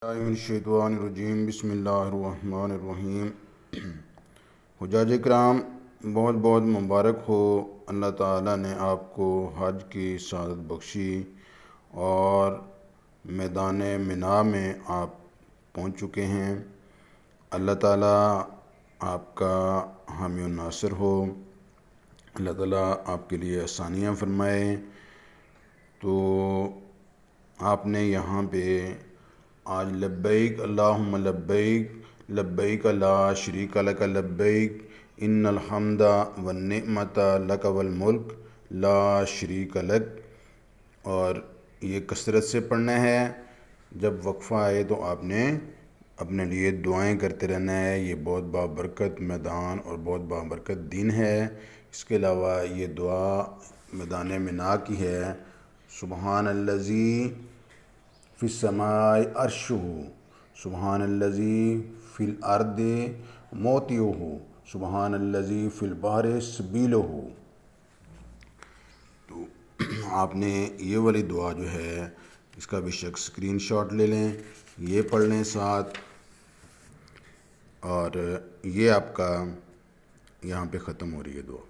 من الشیطان الرجیم بسم اللہ الرحمن الرحیم۔ حجاج کرام، بہت بہت مبارک ہو۔ اللہ تعالیٰ نے آپ کو حج کی سعادت بخشی اور میدان منا میں آپ پہنچ چکے ہیں۔ اللہ تعالیٰ آپ کا حامی و ناصر ہو۔ اللہ تعالیٰ آپ کے لیے آسانیاں فرمائے۔ تو آپ نے یہاں پہ آج لبیک اللہم لبیک لبیک لا شریک لک لبیک ان الحمد والنعمت لک والملک لا شریک لک، اور یہ کثرت سے پڑھنا ہے۔ جب وقفہ آئے تو آپ نے اپنے لیے دعائیں کرتے رہنا ہے۔ یہ بہت بابرکت میدان اور بہت بابرکت دن ہے۔ اس کے علاوہ یہ دعا میدان منا کی ہے۔ سبحان الذی فی السماء عرشہ، سبحان الذی فی الارض موطئہ، سبحان الذی فی البحر سبیلہ۔ تو آپ نے یہ والی دعا جو ہے اس کا بھی شک اسکرین شاٹ لے لیں، یہ پڑھ لیں ساتھ، اور یہ آپ کا یہاں پہ ختم ہو رہی ہے دعا۔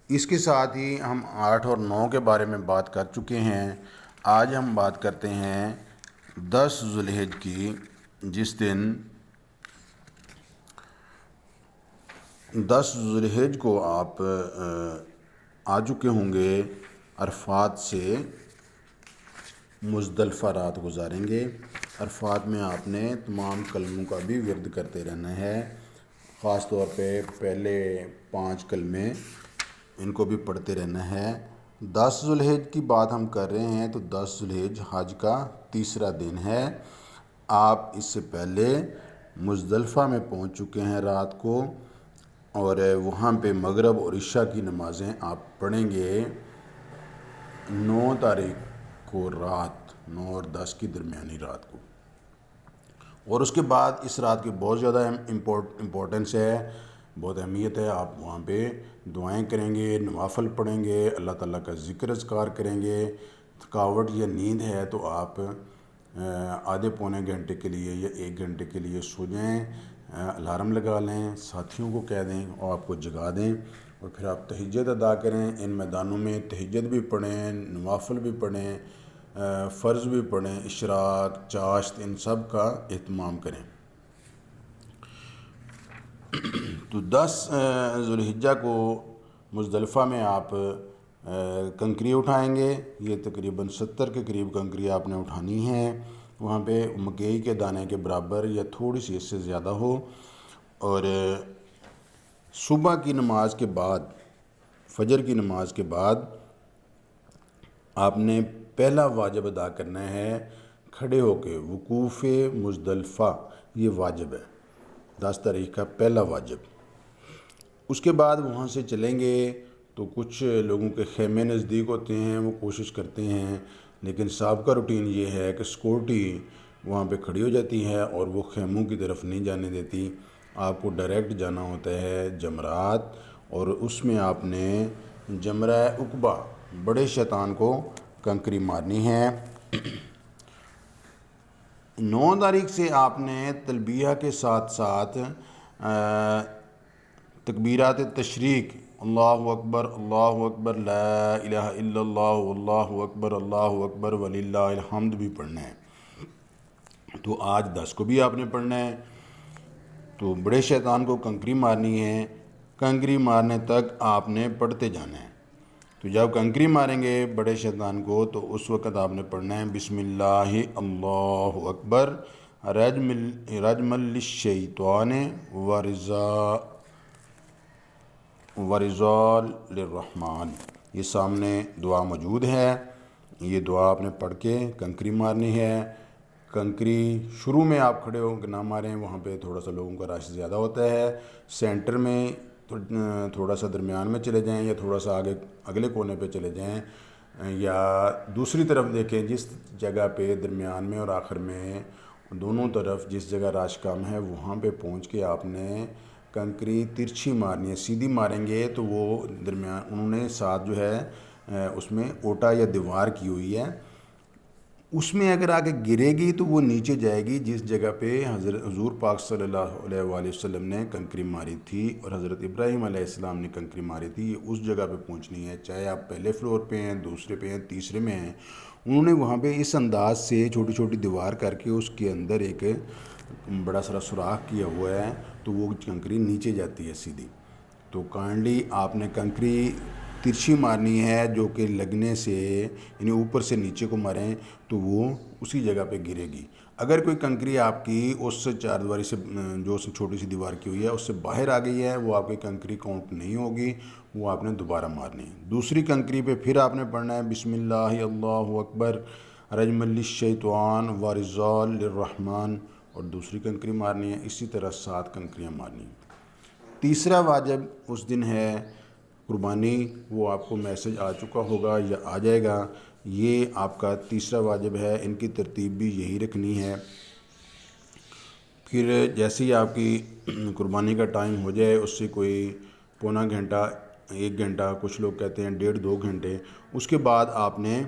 اس کے ساتھ ہی ہم 8 اور 9 کے بارے میں بات کر چکے ہیں۔ آج ہم بات کرتے ہیں 10 ذو الحج کی، جس دن 10 ذو الحج کو آپ آ چکے ہوں گے۔ عرفات سے مزدلفہ رات گزاریں گے۔ عرفات میں آپ نے تمام کلموں کا بھی ورد کرتے رہنا ہے، خاص طور پہ پہلے 5 کلمے ان کو بھی پڑھتے رہنا ہے۔ 10 ذو الحج کی بات ہم کر رہے ہیں تو 10 ذو الحج حج کا تیسرا دن ہے۔ آپ اس سے پہلے مزدلفہ میں پہنچ چکے ہیں رات کو، اور وہاں پہ مغرب اور عشاء کی نمازیں آپ پڑھیں گے 9 تاریخ کو رات، 9 اور 10 کی درمیانی رات کو۔ اور اس کے بعد اس رات کی بہت زیادہ امپورٹنس ہے، بہت اہمیت ہے۔ آپ وہاں پہ دعائیں کریں گے، نوافل پڑھیں گے، اللہ تعالیٰ کا ذکر اذکار کریں گے۔ تھکاوٹ یا نیند ہے تو آپ آدھے پونے گھنٹے کے لیے یا 1 گھنٹے کے لیے سو جائیں، الارم لگا لیں، ساتھیوں کو کہہ دیں اور آپ کو جگا دیں، اور پھر آپ تہجد ادا کریں۔ ان میدانوں میں تہجد بھی پڑھیں، نوافل بھی پڑھیں، فرض بھی پڑھیں، اشراق، چاشت، ان سب کا اہتمام کریں۔ تو 10 ذو الحجہ کو مزدلفہ میں آپ کنکری اٹھائیں گے۔ یہ تقریباً 70 کے قریب کنکری آپ نے اٹھانی ہے۔ وہاں پہ مکئی کے دانے کے برابر یا تھوڑی سی اس سے زیادہ ہو، اور صبح کی نماز کے بعد، فجر کی نماز کے بعد آپ نے پہلا واجب ادا کرنا ہے کھڑے ہو کے۔ وقوف مزدلفہ یہ واجب ہے، 10 تاریخ کا پہلا واجب۔ اس کے بعد وہاں سے چلیں گے تو کچھ لوگوں کے خیمے نزدیک ہوتے ہیں، وہ کوشش کرتے ہیں، لیکن سابقہ روٹین یہ ہے کہ سیکورٹی وہاں پہ کھڑی ہو جاتی ہے اور وہ خیموں کی طرف نہیں جانے دیتی۔ آپ کو ڈائریکٹ جانا ہوتا ہے جمرات، اور اس میں آپ نے جمرہ عقبہ بڑے شیطان کو کنکری مارنی ہے۔ 9 تاریخ سے آپ نے تلبیہ کے ساتھ ساتھ تکبیرات تشریق، اللہ اکبر لا الہ الا اللہ اللہ اکبر وللہ الحمد بھی پڑھنا ہے۔ تو آج 10 کو بھی آپ نے پڑھنا ہے۔ تو بڑے شیطان کو کنکری مارنی ہے، کنکری مارنے تک آپ نے پڑھتے جانا ہے۔ تو جب کنکری ماریں گے بڑے شیطان کو تو اس وقت آپ نے پڑھنا ہے بسم اللہ اللہ اکبر رجم للشیطان ورزال للرحمن۔ یہ سامنے دعا موجود ہے، یہ دعا آپ نے پڑھ کے کنکری مارنی ہے۔ کنکری شروع میں آپ کھڑے ہو کے نہ ماریں، وہاں پہ تھوڑا سا لوگوں کا رش زیادہ ہوتا ہے۔ سینٹر میں تھوڑا سا درمیان میں چلے جائیں، یا تھوڑا سا آگے اگلے کونے پہ چلے جائیں، یا دوسری طرف دیکھیں، جس جگہ پہ درمیان میں اور آخر میں دونوں طرف جس جگہ رش کم ہے وہاں پہ پہنچ کے آپ نے کنکری ترچھی مارنی ہے۔ سیدھی ماریں گے تو وہ درمیان، انہوں نے ساتھ جو ہے اس میں اوٹا یا دیوار کی ہوئی ہے، اس میں اگر آگے گرے گی تو وہ نیچے جائے گی جس جگہ پہ حضور پاک صلی اللہ علیہ وآلہ وسلم نے کنکری ماری تھی اور حضرت ابراہیم علیہ السلام نے کنکری ماری تھی، یہ اس جگہ پہ پہنچنی ہے، چاہے آپ پہلے فلور پہ ہیں، دوسرے پہ ہیں، تیسرے میں ہیں۔ انہوں نے وہاں پہ اس انداز سے چھوٹی چھوٹی دیوار کر کے اس کے اندر ایک بڑا سارا سوراخ کیا ہوا ہے، تو وہ کنکری نیچے جاتی ہے سیدھی۔ تو کائنڈلی آپ نے کنکری ترچھی مارنی ہے جو کہ لگنے سے، یعنی اوپر سے نیچے کو ماریں تو وہ اسی جگہ پہ گرے گی۔ اگر کوئی کنکری آپ کی اس چار دیواری سے، جو چھوٹی سی دیوار کی ہوئی ہے، اس سے باہر آ گئی ہے، وہ آپ کی کنکری کاؤنٹ نہیں ہوگی، وہ آپ نے دوبارہ مارنی ہے۔ دوسری کنکری پہ پھر آپ نے پڑھنا ہے بسم اللہ اللہ اکبر رجم للشیطان ورزال للرحمن، اور دوسری کنکری مارنی ہے، اسی طرح 7 کنکریاں مارنی ہیں۔ تیسرا واجب اس دن ہے قربانی، وہ آپ کو میسج آ چکا ہوگا یا آ جائے گا، یہ آپ کا تیسرا واجب ہے۔ ان کی ترتیب بھی یہی رکھنی ہے۔ پھر جیسے ہی آپ کی قربانی کا ٹائم ہو جائے، اس سے کوئی پونا گھنٹہ، 1 گھنٹہ، کچھ لوگ کہتے ہیں 1.5-2 گھنٹے، اس کے بعد آپ نے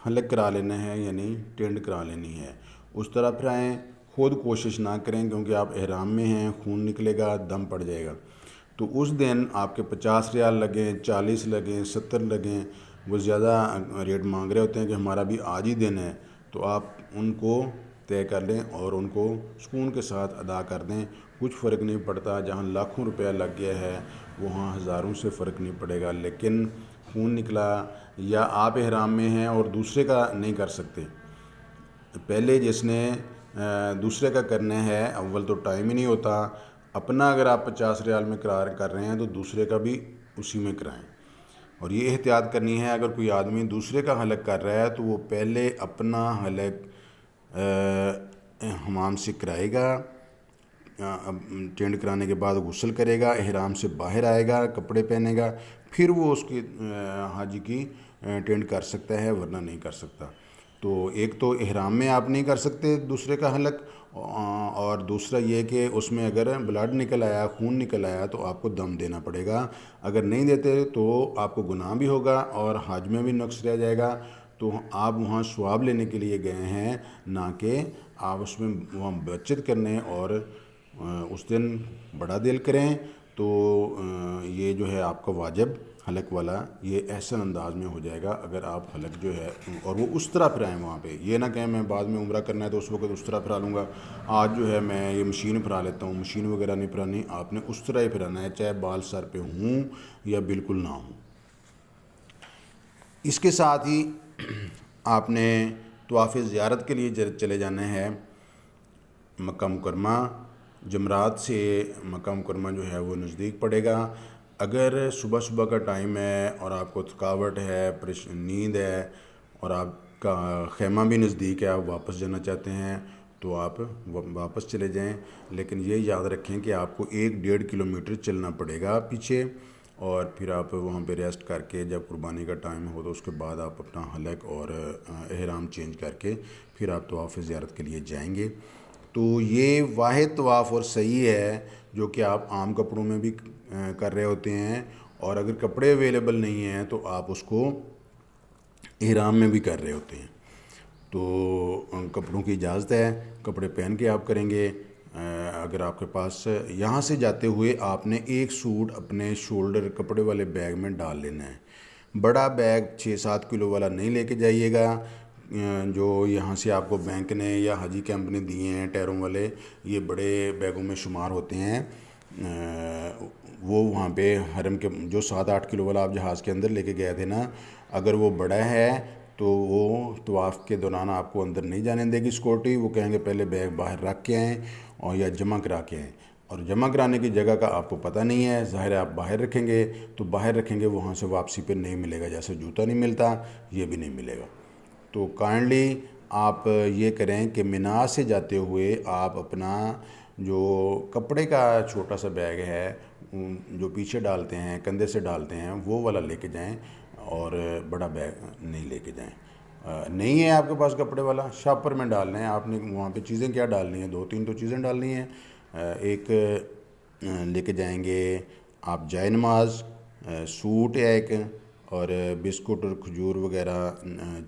حلق کرا لینا ہے، یعنی ٹینڈ کرا لینی ہے۔ اس طرح پھر آئیں، خود کوشش نہ کریں کیونکہ آپ احرام میں ہیں، خون نکلے گا، دم پڑ جائے گا۔ تو اس دن آپ کے 50 ریال لگیں، 40 لگیں، 70 لگیں، وہ زیادہ ریٹ مانگ رہے ہوتے ہیں کہ ہمارا بھی آج ہی دن ہے، تو آپ ان کو طے کر لیں اور ان کو سکون کے ساتھ ادا کر دیں۔ کچھ فرق نہیں پڑتا، جہاں لاکھوں روپیہ لگ گیا ہے وہاں ہزاروں سے فرق نہیں پڑے گا، لیکن خون نکلا یا آپ احرام میں ہیں اور دوسرے کا نہیں کر سکتے، پہلے جس نے دوسرے کا کرنا ہے، اول تو ٹائم ہی نہیں ہوتا، اپنا اگر آپ 50 ریال میں قرار کر رہے ہیں تو دوسرے کا بھی اسی میں کرائیں۔ اور یہ احتیاط کرنی ہے، اگر کوئی آدمی دوسرے کا حلق کر رہا ہے تو وہ پہلے اپنا حلق حمام سے کرائے گا، ٹینڈ کرانے کے بعد غسل کرے گا، احرام سے باہر آئے گا، کپڑے پہنے گا، پھر وہ اس کی حاجی کی ٹینڈ کر سکتا ہے، ورنہ نہیں کر سکتا۔ تو ایک تو احرام میں آپ نہیں کر سکتے دوسرے کا حلق، اور دوسرا یہ کہ اس میں اگر بلڈ نکل آیا، خون نکل آیا، تو آپ کو دم دینا پڑے گا۔ اگر نہیں دیتے تو آپ کو گناہ بھی ہوگا اور حج میں بھی نقص رہ جائے گا۔ تو آپ وہاں ثواب لینے کے لیے گئے ہیں، نہ کہ آپ اس میں وہاں بچت کرنے اور اس دن بڑا دل کریں۔ تو یہ جو ہے آپ کا واجب حلق والا، یہ احسن انداز میں ہو جائے گا اگر آپ حلق جو ہے، اور وہ اس طرح پھرائیں وہاں پہ، یہ نہ کہیں میں بعد میں عمرہ کرنا ہے تو اس وقت اس طرح پھرا لوں گا، آج جو ہے میں یہ مشین پھرا لیتا ہوں، مشین وغیرہ نہیں پھرانی، آپ نے اس طرح ہی پھرانا ہے، چاہے بال سر پہ ہوں یا بالکل نہ ہوں۔ اس کے ساتھ ہی آپ نے طواف زیارت کے لیے چلے جانا ہے مکہ مکرمہ۔ جمرات سے مکہ مکرمہ جو ہے وہ نزدیک پڑے گا۔ اگر صبح صبح کا ٹائم ہے اور آپ کو تھکاوٹ ہے، نیند ہے، اور آپ کا خیمہ بھی نزدیک ہے، آپ واپس جانا چاہتے ہیں تو آپ واپس چلے جائیں، لیکن یہ یاد رکھیں کہ آپ کو 1-1.5 کلومیٹر چلنا پڑے گا پیچھے، اور پھر آپ وہاں پہ ریسٹ کر کے جب قربانی کا ٹائم ہو تو اس کے بعد آپ اپنا حلق اور احرام چینج کر کے پھر آپ طواف زیارت کے لیے جائیں گے۔ تو یہ واحد طواف اور صحیح ہے جو کہ آپ عام کپڑوں میں بھی کر رہے ہوتے ہیں، اور اگر کپڑے اویلیبل نہیں ہیں تو آپ اس کو احرام میں بھی کر رہے ہوتے ہیں۔ تو کپڑوں کی اجازت ہے، کپڑے پہن کے آپ کریں گے۔ اگر آپ کے پاس، یہاں سے جاتے ہوئے آپ نے ایک سوٹ اپنے شولڈر کپڑے والے بیگ میں ڈال لینا ہے۔ بڑا بیگ 6-7 کلو والا نہیں لے کے جائیے گا، جو یہاں سے آپ کو بینک نے یا حاجی کیمپ نے دیے ہیں ٹائروں والے، یہ بڑے بیگوں میں شمار ہوتے ہیں۔ وہ وہاں پہ حرم کے جو 7-8 کلو والا آپ جہاز کے اندر لے کے گئے تھے نا، اگر وہ بڑا ہے تو وہ طواف کے دوران آپ کو اندر نہیں جانے دے گی سیکورٹی، وہ کہیں گے پہلے بیگ باہر رکھ کے آئیں اور یا جمع کرا کے آئیں، اور جمع کرانے کی جگہ کا آپ کو پتہ نہیں ہے، ظاہر ہے آپ باہر رکھیں گے تو باہر رکھیں گے، وہاں سے واپسی پہ نہیں ملے گا، جیسے جوتا نہیں ملتا یہ بھی نہیں ملے گا۔ تو کائنڈلی آپ یہ کریں کہ منا سے جاتے ہوئے آپ اپنا جو کپڑے کا چھوٹا سا بیگ ہے جو پیچھے ڈالتے ہیں، کندھے سے ڈالتے ہیں، وہ والا لے کے جائیں، اور بڑا بیگ نہیں لے کے جائیں۔ نہیں ہے آپ کے پاس کپڑے والا، شاپر میں ڈالنا ہے آپ نے، وہاں پہ چیزیں کیا ڈالنی ہیں، 2-3 تو چیزیں ڈالنی ہیں۔ ایک لے کے جائیں گے آپ جائے نماز، سوٹ ہے ایک، اور بسکٹ اور کھجور وغیرہ،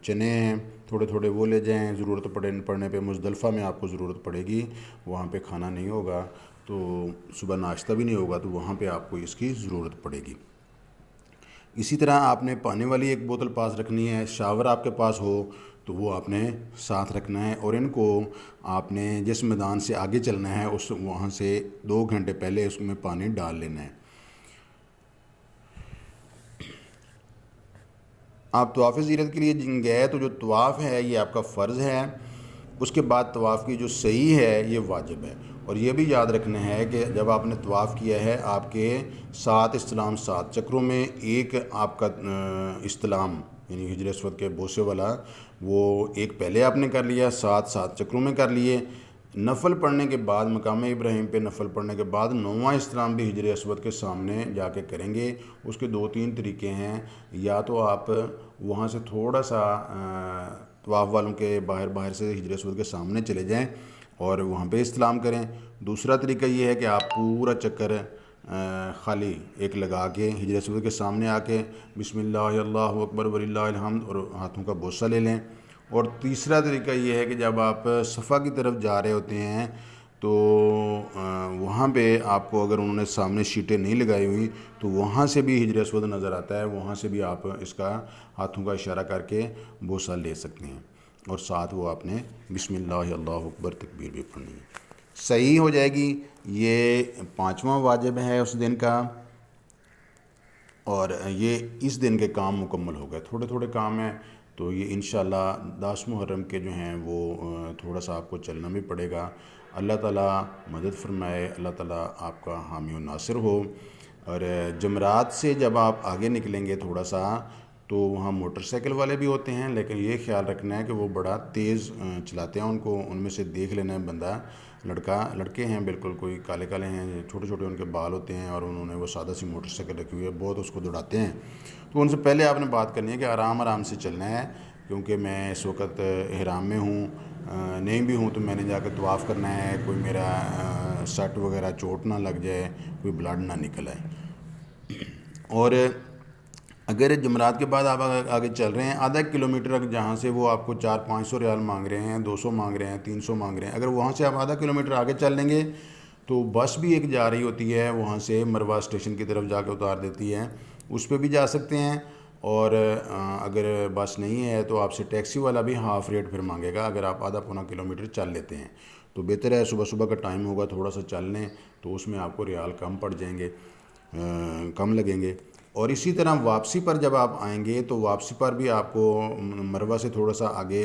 چنے ہیں تھوڑے تھوڑے وہ لے جائیں، ضرورت پڑنے پہ مزدلفہ میں آپ کو ضرورت پڑے گی، وہاں پہ کھانا نہیں ہوگا تو صبح ناشتہ بھی نہیں ہوگا، تو وہاں پہ آپ کو اس کی ضرورت پڑے گی۔ اسی طرح آپ نے پانی والی ایک بوتل پاس رکھنی ہے، شاور آپ کے پاس ہو تو وہ آپ نے ساتھ رکھنا ہے، اور ان کو آپ نے جس میدان سے آگے چلنا ہے وہاں سے 2 گھنٹے پہلے اس میں پانی ڈال لینا ہے۔ آپ طواف زیارت کے لیے گئے تو جو طواف ہے یہ آپ کا فرض ہے، اس کے بعد طواف کی جو صحیح ہے یہ واجب ہے۔ اور یہ بھی یاد رکھنا ہے کہ جب آپ نے طواف کیا ہے، آپ کے 7 استلام 7 چکروں میں ایک آپ کا استلام یعنی حجر اسود کے بوسے والا وہ ایک پہلے آپ نے کر لیا، 7 چکروں میں کر لیے۔ نفل پڑھنے کے بعد مقام ابراہیم پہ نفل پڑھنے کے بعد 9واں استلام بھی حجر اسود کے سامنے جا کے کریں گے۔ اس کے 2-3 طریقے ہیں، یا تو آپ وہاں سے تھوڑا سا طواف والوں کے باہر سے حجر اسود کے سامنے چلے جائیں اور وہاں پہ استلام کریں۔ دوسرا طریقہ یہ ہے کہ آپ پورا چکر خالی ایک لگا کے حجر اسود کے سامنے آ کے بسم اللہ اللہ اکبر وللہ الحمد اور ہاتھوں کا بوسہ لے لیں۔ اور تیسرا طریقہ یہ ہے کہ جب آپ صفا کی طرف جا رہے ہوتے ہیں تو وہاں پہ آپ کو اگر انہوں نے سامنے شیٹیں نہیں لگائی ہوئی تو وہاں سے بھی حجر اسود نظر آتا ہے، وہاں سے بھی آپ اس کا ہاتھوں کا اشارہ کر کے بوسہ لے سکتے ہیں، اور ساتھ وہ آپ نے بسم اللہ اللہ اکبر تکبیر بھی پڑھنی ہے۔ صحیح ہو جائے گی۔ یہ 5واں واجب ہے اس دن کا، اور یہ اس دن کے کام مکمل ہو گئے۔ تھوڑے تھوڑے کام ہیں تو یہ انشاءاللہ 10 محرم کے جو ہیں وہ تھوڑا سا آپ کو چلنا بھی پڑے گا۔ اللہ تعالیٰ مدد فرمائے، اللہ تعالیٰ آپ کا حامی و ناصر ہو۔ اور جمرات سے جب آپ آگے نکلیں گے تھوڑا سا تو وہاں موٹر سائیکل والے بھی ہوتے ہیں، لیکن یہ خیال رکھنا ہے کہ وہ بڑا تیز چلاتے ہیں، ان میں سے دیکھ لینا ہے بندہ، لڑکے ہیں بالکل کوئی کالے کالے ہیں، چھوٹے چھوٹے ان کے بال ہوتے ہیں، اور انہوں نے وہ سادہ سی موٹر سائیکل رکھی ہوئی ہے، بہت اس کو دوڑاتے ہیں۔ تو ان سے پہلے آپ نے بات کرنی ہے کہ آرام سے چلنا ہے، کیونکہ میں اس وقت احرام میں ہوں، نہیں بھی ہوں تو میں نے جا کے طواف کرنا ہے، کوئی میرا سٹ وغیرہ چوٹ نہ لگ جائے، کوئی بلڈ نہ نکل آئے۔ اور اگر جمرات کے بعد آپ آگے چل رہے ہیں آدھا کلومیٹر، جہاں سے وہ آپ کو 400-500 ریال مانگ رہے ہیں، 200 مانگ رہے ہیں، 300 مانگ رہے ہیں، اگر وہاں سے آپ آدھا کلومیٹر آگے چل لیں گے تو بس بھی ایک جا رہی ہوتی ہے وہاں سے مروا اسٹیشن کی طرف جا کے اتار دیتی ہے، اس پہ بھی جا سکتے ہیں۔ اور اگر بس نہیں ہے تو آپ سے ٹیکسی والا بھی ہاف ریٹ پھر مانگے گا اگر آپ آدھا پونا کلومیٹر چل لیتے ہیں، تو بہتر ہے صبح کا ٹائم ہوگا تھوڑا سا چل لیں تو اس میں آپ کو ریال کم پڑ جائیں گے، کم لگیں گے۔ اور اسی طرح واپسی پر جب آپ آئیں گے تو واپسی پر بھی آپ کو مروہ سے تھوڑا سا آگے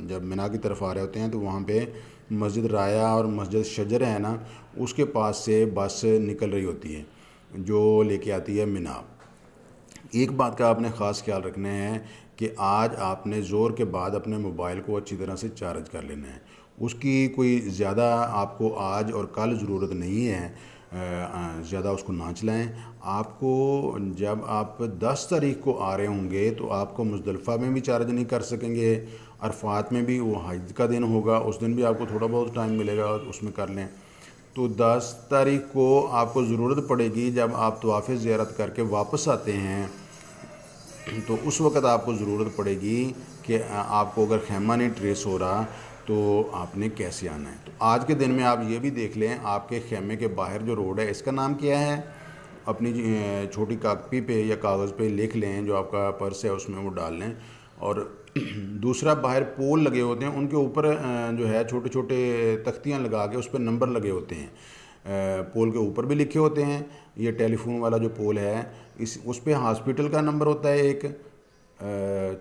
جب منا کی طرف آ رہے ہوتے ہیں تو وہاں پہ مسجد رایا اور مسجد شجر ہے نا، اس کے پاس سے بس نکل رہی ہوتی ہے جو لے کے آتی ہے منا۔ ایک بات کا آپ نے خاص خیال رکھنا ہے کہ آج آپ نے ظہر کے بعد اپنے موبائل کو اچھی طرح سے چارج کر لینا ہے، اس کی کوئی زیادہ آپ کو آج اور کل ضرورت نہیں ہے، زیادہ اس کو نہ چلائیں۔ آپ کو جب آپ 10 تاریخ کو آ رہے ہوں گے تو آپ کو مزدلفہ میں بھی چارج نہیں کر سکیں گے، عرفات میں بھی، وہ حج کا دن ہوگا اس دن بھی آپ کو تھوڑا بہت ٹائم ملے گا اس میں کر لیں۔ تو 10 تاریخ کو آپ کو ضرورت پڑے گی جب آپ طواف زیارت کر کے واپس آتے ہیں تو اس وقت آپ کو ضرورت پڑے گی کہ آپ کو اگر خیمہ نہیں ٹریس ہو رہا تو آپ نے کیسے آنا ہے۔ تو آج کے دن میں آپ یہ بھی دیکھ لیں آپ کے خیمے کے باہر جو روڈ ہے اس کا نام کیا ہے، اپنی چھوٹی کاپی پہ یا کاغذ پہ لکھ لیں، جو آپ کا پرس ہے اس میں وہ ڈال لیں۔ اور دوسرا باہر پول لگے ہوتے ہیں ان کے اوپر جو ہے چھوٹے چھوٹے تختیاں لگا کے اس پہ نمبر لگے ہوتے ہیں، پول کے اوپر بھی لکھے ہوتے ہیں۔ یہ ٹیلی فون والا جو پول ہے اس پہ ہاسپٹل کا نمبر ہوتا ہے ایک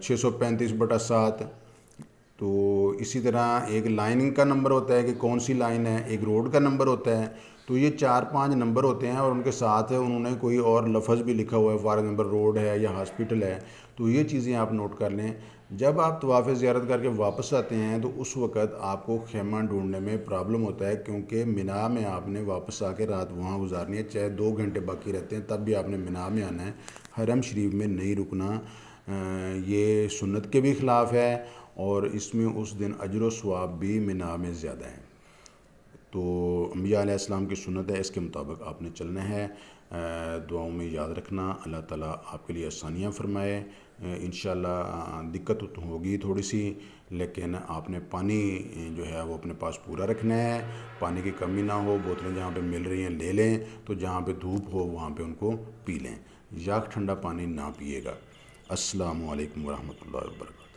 635/7، تو اسی طرح ایک لائننگ کا نمبر ہوتا ہے کہ کون سی لائن ہے، ایک روڈ کا نمبر ہوتا ہے۔ تو یہ 4-5 نمبر ہوتے ہیں اور ان کے ساتھ انہوں نے کوئی اور لفظ بھی لکھا ہوا ہے، فار ایگزامپل روڈ ہے یا ہاسپٹل ہے، تو یہ چیزیں آپ نوٹ کر لیں۔ جب آپ طواف زیارت کر کے واپس آتے ہیں تو اس وقت آپ کو خیمہ ڈھونڈنے میں پرابلم ہوتا ہے، کیونکہ منا میں آپ نے واپس آ کے رات وہاں گزارنی ہے، چاہے 2 گھنٹے باقی رہتے ہیں تب بھی آپ نے منا میں آنا ہے، حرم شریف میں نہیں رکنا۔ یہ سنت کے بھی خلاف ہے اور اس میں اس دن اجر و ثواب بھی منا میں زیادہ ہے۔ تو انبیاء علیہ السلام کی سنت ہے، اس کے مطابق آپ نے چلنا ہے۔ دعاؤں میں یاد رکھنا، اللہ تعالیٰ آپ کے لیے آسانیاں فرمائے۔ انشاءاللہ دقت تو ہوگی تھوڑی سی، لیکن آپ نے پانی جو ہے وہ اپنے پاس پورا رکھنا ہے، پانی کی کمی نہ ہو، بوتلیں جہاں پہ مل رہی ہیں لے لیں، تو جہاں پہ دھوپ ہو وہاں پہ ان کو پی لیں، یا ٹھنڈا پانی نہ پیے گا۔ السلام علیکم ورحمۃ اللہ وبرکاتہ۔